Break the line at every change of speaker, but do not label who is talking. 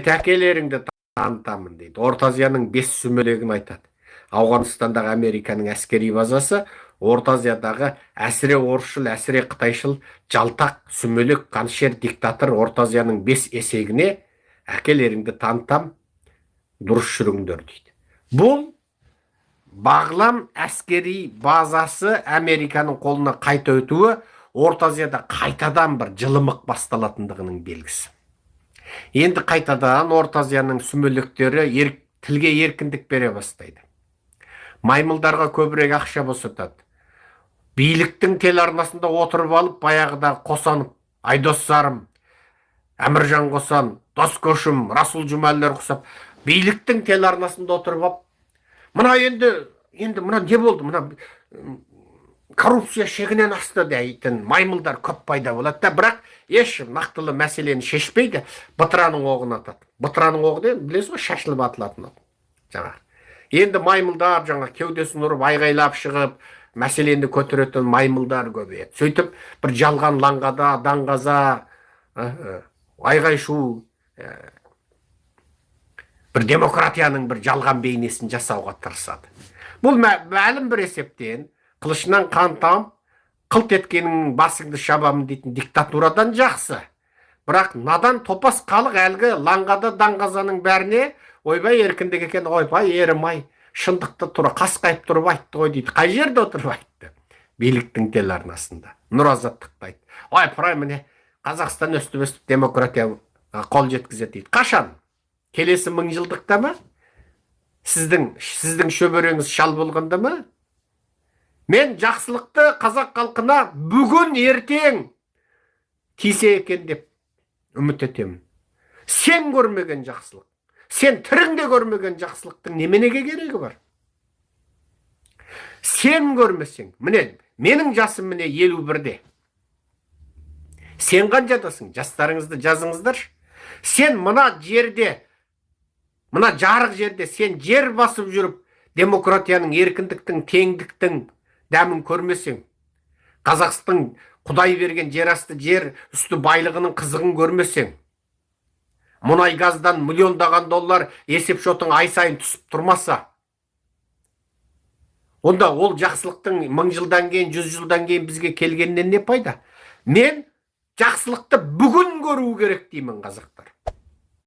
әкелеріңді танытамын дейді. Орта Азияның 5 сүмелегін айтады. Ауғанстандағы Американың әскери базасы Орта Азиядағы әсіре орысшыл, әсіре қытайшыл, жалтақ, сүмелек, қаншер, диктатор Орта Азияның 5 есегіне әкелеріңді танытам, дұрыс жүріңдер дейді. Бұл Бағлам әскери базасы Американың қолына қайта өтуі Орта Азияда қайтадан бір жылымық басталатындығының белгісі. Енді қайтадан Орта Азияның сүмелектері тілге еркіндік бере бастайды. Маймылдарға көбірек ақша босатады. Биліктің телеарнасында отырып алып, баяғыда қосанып, Айдос Сарым, Әміржан Қосан, Дос Көшім, Расул Жұмәлілер құсап, биліктің телеарнасында отырып алып, мына енді мына не болды, мына коррупция шегінен асты дейтін маймылдар көп пайда болады да, бірақ еш нақтылы мәселені шешпейді, бытыраның оғын атады. Бытыраның оғы деген, білесіз ғой, шашылып атылатын жаңағы. Енді маймылдар жаңа кеудесін ұрып, айғайлап шығып, мәселені көтеретін маймылдар көбейеді. Сөйтіп, бір жалған лаңғада, даңғаза, айғай-шу, бір демократияның бір жалған бейнесін жасауға тырысады. Бұл мәлім бір есептен, қылышынан қан тамып, қылт еткенің басыңды шабамын дейтін диктатурадан жақсы. Бірақ надан топас халық әлгі лаңғада даңғазаның бәріне ойбай еркіндік екен, ойбай ерімай, шындықты тұра қасқайып тұрып айтты ғой дейді. Қай жерде отырып айтты? Биліктің телеарнасында. Нұр Азаттықта айтты. Ой, пырай міне, Қазақстан өстіп-өстіп демократияға қол жеткізеді дейді. Қашан? Келесі 1000 жылдықта ма? Сіздің шөбереңіз шал болғанда ма? Мен жақсылықты қазақ халқына бүгін ертең тисе екен деп үміт етемін. Сен көрмеген жақсылық, сен тіріңде көрмеген жақсылықтың неменеге керегі бар? Сен көрмесең, міне, менің жасым міне 51-де. Сен қаншадасың? Жастарыңызды жазыңыздар. Сен мына жерде, мына жарық жерде сен жер басып жүріп, демократияның, еркіндіктің, теңдіктің дәмін көрмесең, Қазақстан Құдай берген жер асты жер үсті байлығының қызығын көрмесең, мұнай газдан миллиондаған доллар есеп шотың ай сайын түсіп тұрмаса, онда ол жақсылықтың 1000 жылдан кейін, 100 жылдан кейін бізге келгеннен не пайда? Мен жақсылықты бүгін көру керек деймін, қазақтар.